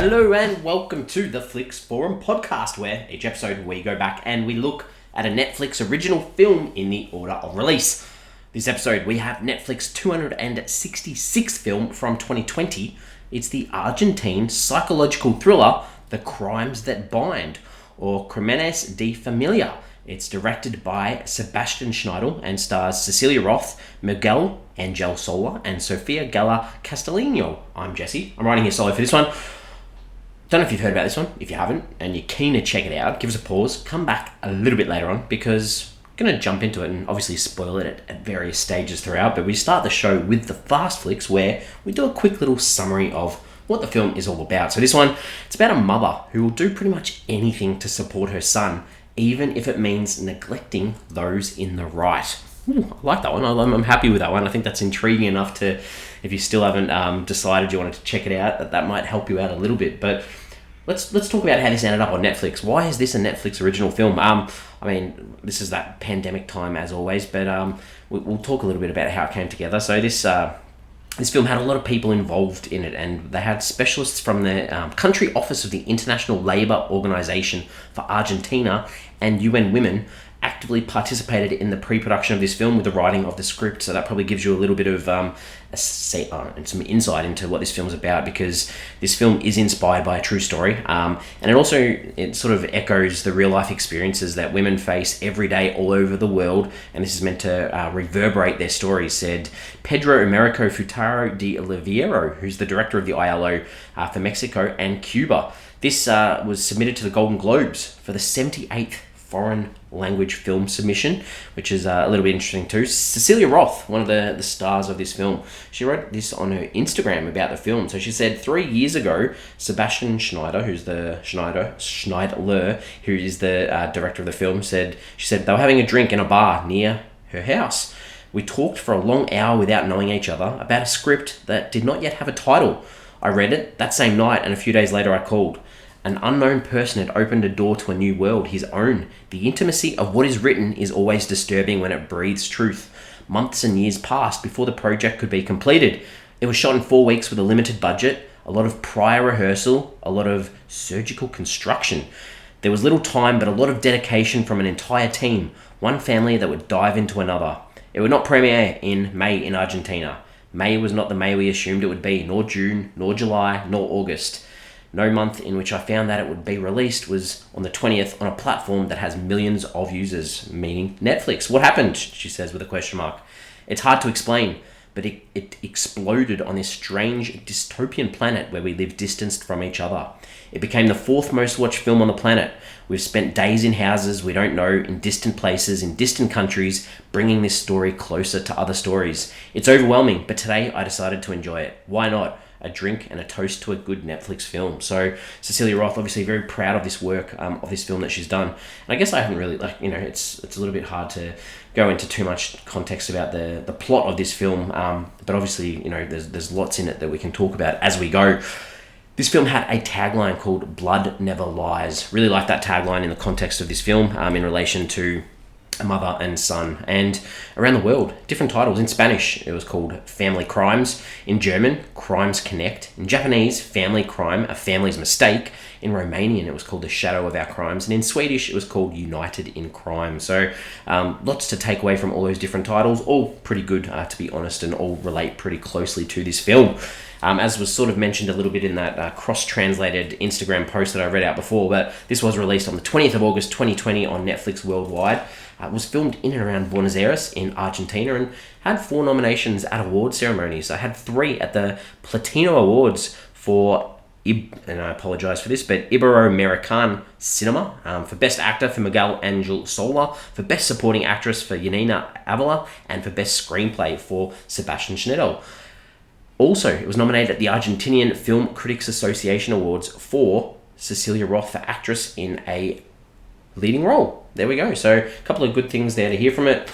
Hello and welcome to the Flicks Forum podcast, where each episode we go back and we look at a Netflix original film in the order of release. This episode we have Netflix 266th film from 2020. It's the Argentine psychological thriller The Crimes That Bind, or Crímenes de Familia. It's directed by Sebastian Schneider and stars Cecilia Roth, Miguel Angel Sola, and Sofia Gala Castellino. I'm Jesse. I'm writing here solo for this one. Don't know if you've heard about this one. If you haven't, and you're keen to check it out, give us a pause. Come back a little bit later on, because I'm going to jump into it and obviously spoil it at various stages throughout. But we start the show with the Fast Flicks, where we do a quick little summary of what the film is all about. So this one, it's about a mother who will do pretty much anything to support her son, even if it means neglecting those in the right. Ooh, I like that one. I'm happy with that one. I think that's intriguing enough to, if you still haven't decided you wanted to check it out, that might help you out a little bit. But let's talk about how this ended up on Netflix. Why is this a Netflix original film? I mean, this is that pandemic time as always, but we'll talk a little bit about how it came together. So this film had a lot of people involved in it, and they had specialists from the country office of the International Labour Organization for Argentina and UN Women actively participated in the pre-production of this film with the writing of the script. So that probably gives you a little bit of some insight into what this film's about, because this film is inspired by a true story, and it sort of echoes the real life experiences that women face every day all over the world, and this is meant to reverberate their stories, said Pedro Americo Futaro de Oliveira, who's the director of the ILO for Mexico and Cuba. This was submitted to the Golden Globes for the 78th foreign language film submission, which is a little bit interesting too. Cecilia Roth, one of the stars of this film, she wrote this on her Instagram about the film. So she said 3 years ago, Sebastian Schneider, who is the director of the film, she said they were having a drink in a bar near her house. We talked for a long hour without knowing each other about a script that did not yet have a title. I read it that same night, and a few days later I called. An unknown person had opened a door to a new world, his own. The intimacy of what is written is always disturbing when it breathes truth. Months and years passed before the project could be completed. It was shot in 4 weeks with a limited budget, a lot of prior rehearsal, a lot of surgical construction. There was little time, but a lot of dedication from an entire team, one family that would dive into another. It would not premiere in May in Argentina. May was not the May we assumed it would be, nor June, nor July, nor August. No month in which I found that it would be released was on the 20th on a platform that has millions of users, meaning Netflix. What happened? She says with a question mark. It's hard to explain, but it exploded on this strange dystopian planet where we live distanced from each other. It became the 4th most watched film on the planet. We've spent days in houses we don't know, in distant places, in distant countries, bringing this story closer to other stories. It's overwhelming, but today I decided to enjoy it. Why not? A drink and a toast to a good Netflix film. So Cecilia Roth, obviously very proud of this work, of this film that she's done. And I guess I haven't really, it's a little bit hard to go into too much context about the plot of this film. But obviously, there's lots in it that we can talk about as we go. This film had a tagline called Blood Never Lies. Really like that tagline in the context of this film, in relation to a mother and son. And around the world, different titles. In Spanish, it was called Family Crimes. In German, Crimes Connect. In Japanese, Family Crime, A Family's Mistake. In Romanian, it was called The Shadow of Our Crimes. And in Swedish, it was called United in Crime. So lots to take away from all those different titles. All pretty good, to be honest, and all relate pretty closely to this film. As was sort of mentioned a little bit in that cross-translated Instagram post that I read out before, but this was released on the 20th of August 2020 on Netflix worldwide. It was filmed in and around Buenos Aires in Argentina and had 4 nominations at award ceremonies. I had 3 at the Platino Awards for, and I apologize for this, but Ibero-American Cinema, for Best Actor for Miguel Angel Sola, for Best Supporting Actress for Yanina Avila, and for Best Screenplay for Sebastian Schneider. Also, it was nominated at the Argentinian Film Critics Association Awards for Cecilia Roth for Actress in a Leading Role. There we go. So, a couple of good things there to hear from it.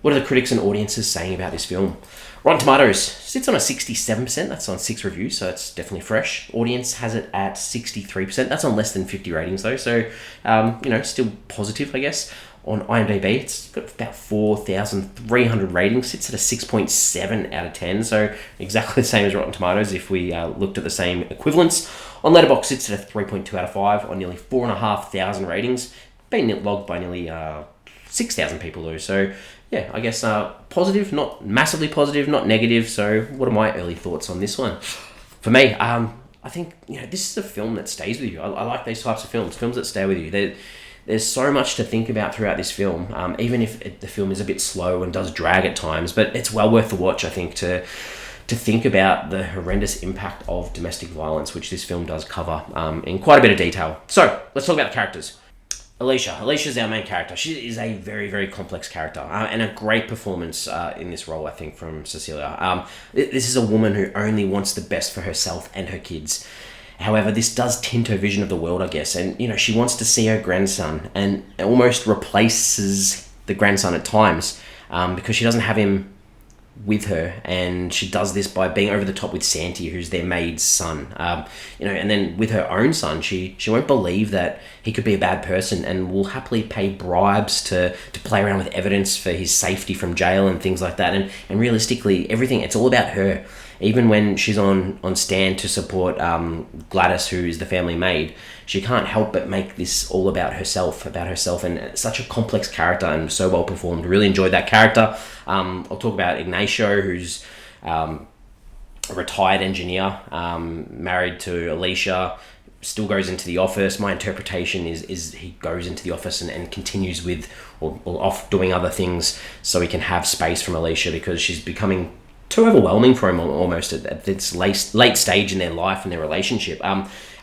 What are the critics and audiences saying about this film? Rotten Tomatoes sits on a 67%. That's on 6 reviews, so it's definitely fresh. Audience has it at 63%. That's on less than 50 ratings, though. So, still positive, I guess. On IMDb, it's got about 4,300 ratings. Sits at a 6.7 out of 10. So exactly the same as Rotten Tomatoes if we looked at the same equivalents. On Letterboxd, it's at a 3.2 out of 5 on nearly 4,500 ratings. Been logged by nearly 6,000 people though. So yeah, I guess positive, not massively positive, not negative. So what are my early thoughts on this one? For me, I think this is a film that stays with you. I like these types of films that stay with you. There's so much to think about throughout this film, even if the film is a bit slow and does drag at times, but it's well worth the watch, I think, to think about the horrendous impact of domestic violence, which this film does cover in quite a bit of detail. So let's talk about the characters. Alicia's our main character. She is a very, very complex character and a great performance in this role, I think, from Cecilia. This is a woman who only wants the best for herself and her kids. However, this does tint her vision of the world, I guess. And, she wants to see her grandson and almost replaces the grandson at times because she doesn't have him with her. And she does this by being over the top with Santi, who's their maid's son. And then with her own son, she won't believe that he could be a bad person and will happily pay bribes to play around with evidence for his safety from jail and things like that. And realistically, everything, it's all about her. Even when she's on stand to support Gladys, who is the family maid, she can't help but make this all about herself, and such a complex character and so well performed. Really enjoyed that character. I'll talk about Ignacio, who's a retired engineer, married to Alicia, still goes into the office. My interpretation is he goes into the office and continues with or off doing other things so he can have space from Alicia because she's becoming too overwhelming for him almost at this late stage in their life and their relationship.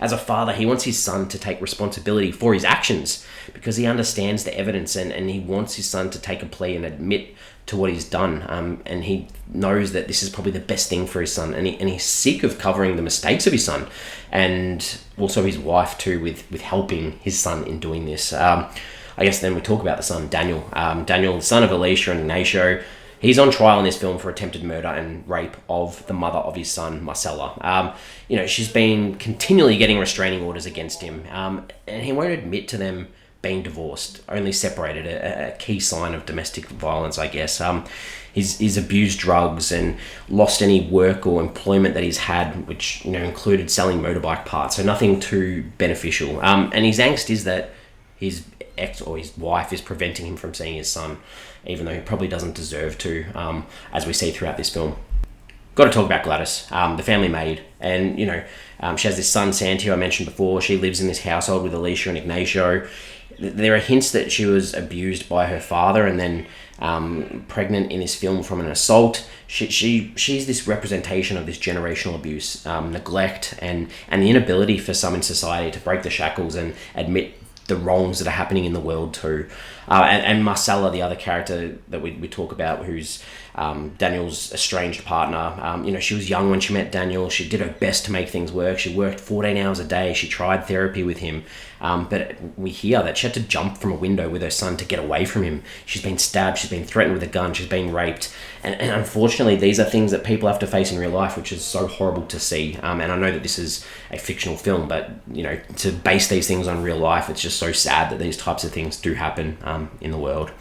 As a father, he wants his son to take responsibility for his actions because he understands the evidence and he wants his son to take a plea and admit to what he's done. And he knows that this is probably the best thing for his son. And he's sick of covering the mistakes of his son and also his wife too with helping his son in doing this. I guess then we talk about the son, Daniel. Daniel, the son of Alicia and Ignacio. He's on trial in this film for attempted murder and rape of the mother of his son, Marcella. She's been continually getting restraining orders against him, and he won't admit to them being divorced, only separated, a key sign of domestic violence, I guess. He's abused drugs and lost any work or employment that he's had, which included selling motorbike parts, so nothing too beneficial. And his angst is that his ex or his wife is preventing him from seeing his son, even though he probably doesn't deserve to, as we see throughout this film. Got to talk about Gladys, the family maid. And, she has this son, Santi, who I mentioned before. She lives in this household with Alicia and Ignacio. There are hints that she was abused by her father and then pregnant in this film from an assault. She's this representation of this generational abuse, neglect, and the inability for some in society to break the shackles and admit the wrongs that are happening in the world too. And Marcella, the other character that we talk about, who's Daniel's estranged partner. She was young when she met Daniel. She did her best to make things work. She worked 14 hours a day. She tried therapy with him. But we hear that she had to jump from a window with her son to get away from him. She's been stabbed. She's been threatened with a gun. She's been raped. And unfortunately, these are things that people have to face in real life, which is so horrible to see. And I know that this is a fictional film, but, to base these things on real life, it's just so sad that these types of things do happen in the world.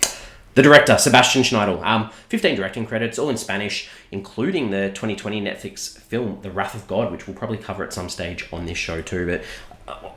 The director, Sebastian Schneidel, 15 directing credits, all in Spanish, including the 2020 Netflix film, The Wrath of God, which we'll probably cover at some stage on this show too. But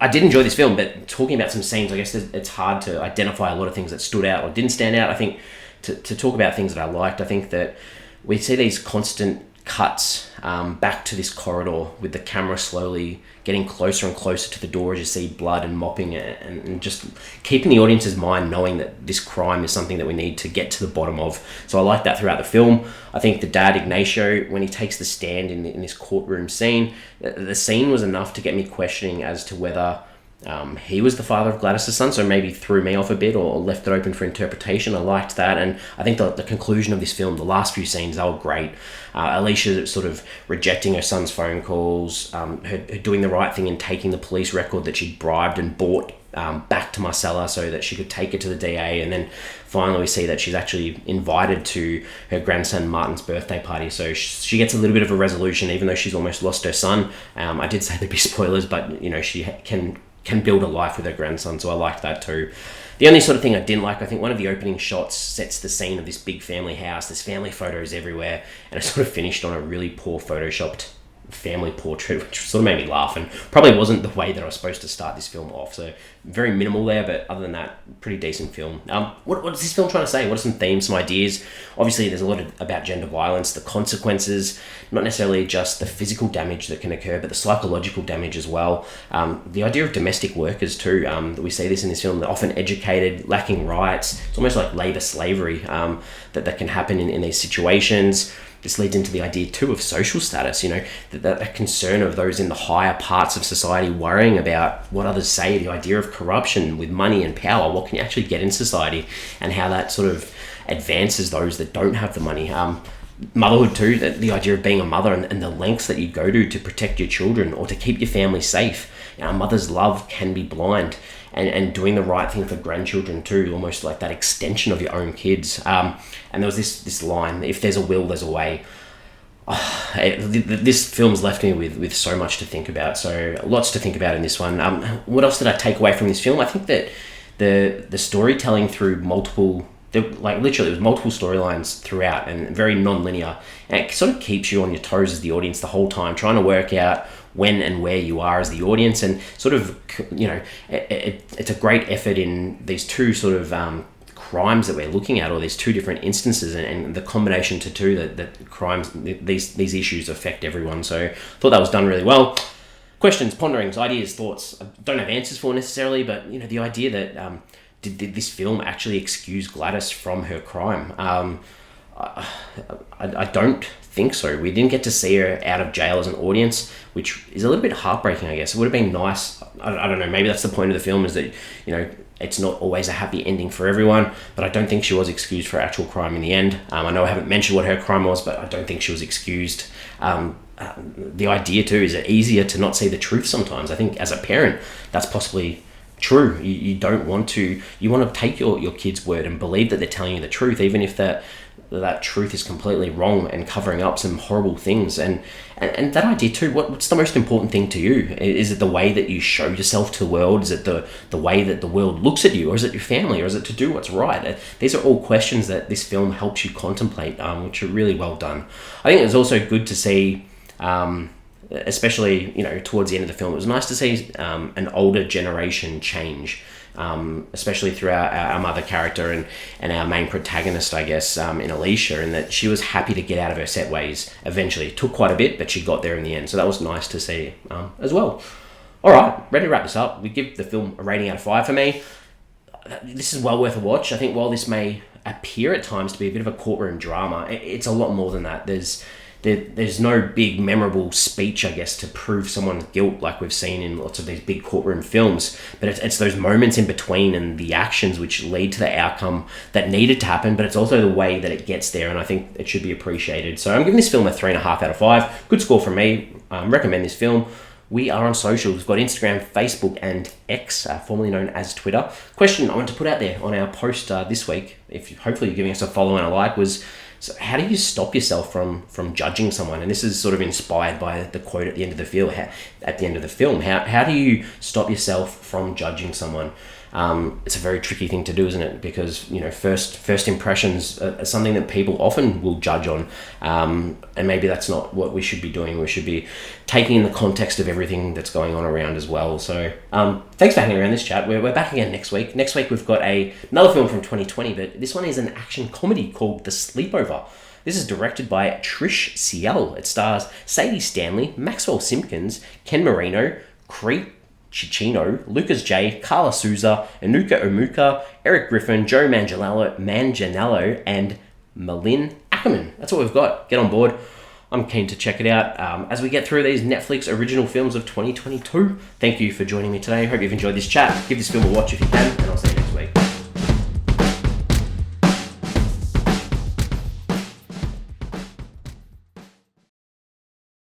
I did enjoy this film, but talking about some scenes, I guess it's hard to identify a lot of things that stood out or didn't stand out. I think to talk about things that I liked, I think that we see these constant cuts back to this corridor with the camera slowly getting closer and closer to the door as you see blood and mopping and just keeping the audience's mind knowing that this crime is something that we need to get to the bottom of. So I like that throughout the film. I think the dad, Ignacio, when he takes the stand in this courtroom scene, the scene was enough to get me questioning as to whether he was the father of Gladys' son, so maybe threw me off a bit or left it open for interpretation. I liked that, and I think the conclusion of this film, the last few scenes, they were great. Alicia sort of rejecting her son's phone calls, her doing the right thing and taking the police record that she'd bribed and bought back to Marcella so that she could take it to the DA, and then finally we see that she's actually invited to her grandson Martin's birthday party, so she gets a little bit of a resolution even though she's almost lost her son. I did say there'd be spoilers, but she can build a life with her grandson, so I liked that too. The only sort of thing I didn't like, I think one of the opening shots sets the scene of this big family house, there's family photos everywhere, and it sort of finished on a really poor photoshopped family portrait, which sort of made me laugh, and probably wasn't the way that I was supposed to start this film off. So very minimal there, but other than that, pretty decent film. What is this film trying to say? What are some themes, some ideas? Obviously, there's a lot about gender violence, the consequences, not necessarily just the physical damage that can occur, but the psychological damage as well. The idea of domestic workers too, that we see this in this film, they're often educated, lacking rights. It's almost like labour slavery that can happen in these situations. This leads into the idea too of social status, that concern of those in the higher parts of society worrying about what others say, the idea of corruption with money and power, what can you actually get in society, and how that sort of advances those that don't have the money. Motherhood too, the idea of being a mother and the lengths that you go to protect your children or to keep your family safe. A mother's love can be blind. And doing the right thing for grandchildren too, almost like that extension of your own kids. And there was this line, if there's a will, there's a way. This film's left me with so much to think about. So lots to think about in this one. What else did I take away from this film? I think that the storytelling through multiple, literally it was multiple storylines throughout and very non-linear. And it sort of keeps you on your toes as the audience the whole time, trying to work out when and where you are as the audience, and sort of, it's a great effort in these two sort of crimes that we're looking at, or these two different instances, and the combination to two that crimes, these issues affect everyone. So I thought that was done really well. Questions, ponderings, ideas, thoughts. I don't have answers for necessarily, but the idea that did this film actually excuse Gladys from her crime? I don't think so. We didn't get to see her out of jail as an audience, which is a little bit heartbreaking, I guess. It would have been nice. I don't know, maybe that's the point of the film, is that, it's not always a happy ending for everyone, but I don't think she was excused for actual crime in the end. I know I haven't mentioned what her crime was, but I don't think she was excused. The idea too is it easier to not see the truth sometimes. I think as a parent, that's possibly true. You don't want to, you want to take your kid's word and believe that they're telling you the truth, even if that truth is completely wrong and covering up some horrible things. And that idea too, what's the most important thing to you? Is it the way that you show yourself to the world? Is it the way that the world looks at you? Or is it your family? Or is it to do what's right? These are all questions that this film helps you contemplate, which are really well done. I think it's also good to see, especially towards the end of the film, it was nice to see an older generation change, especially through our mother character and our main protagonist, I guess, in Alicia, and that she was happy to get out of her set ways eventually. It took quite a bit, but she got there in the end, so that was nice to see as well. All right, ready to wrap this up. We give the film a rating out of 5 for me. This is well worth a watch. I think while this may appear at times to be a bit of a courtroom drama, it's a lot more than that. There's no big memorable speech, I guess, to prove someone's guilt like we've seen in lots of these big courtroom films. But it's those moments in between and the actions which lead to the outcome that needed to happen, but it's also the way that it gets there, and I think it should be appreciated. So I'm giving this film a 3.5 out of 5. Good score from me. Recommend this film. We are on socials. We've got Instagram, Facebook, and X, formerly known as Twitter. Question I want to put out there on our post this week, if hopefully you're giving us a follow and a like, was, so how do you stop yourself from judging someone? And this is sort of inspired by the quote at the end of the film. How do you stop yourself from judging someone? It's a very tricky thing to do, isn't it? Because first impressions are something that people often will judge on, and maybe that's not what we should be doing. We should be taking in the context of everything that's going on around as well. So thanks for hanging around this chat. We're back again next week. Next week we've got another film from 2020, but this one is an action comedy called The Sleepover. This is directed by Trish Ciel. It stars Sadie Stanley, Maxwell Simpkins, Ken Marino, Crete Chichino, Lucas J, Carla Souza, Anuka Omuka, Eric Griffin, Joe Manganiello, and Malin Ackerman. That's what we've got. Get on board. I'm keen to check it out as we get through these Netflix original films of 2022. Thank you for joining me today. Hope you've enjoyed this chat. Give this film a watch if you can, and I'll see you next time.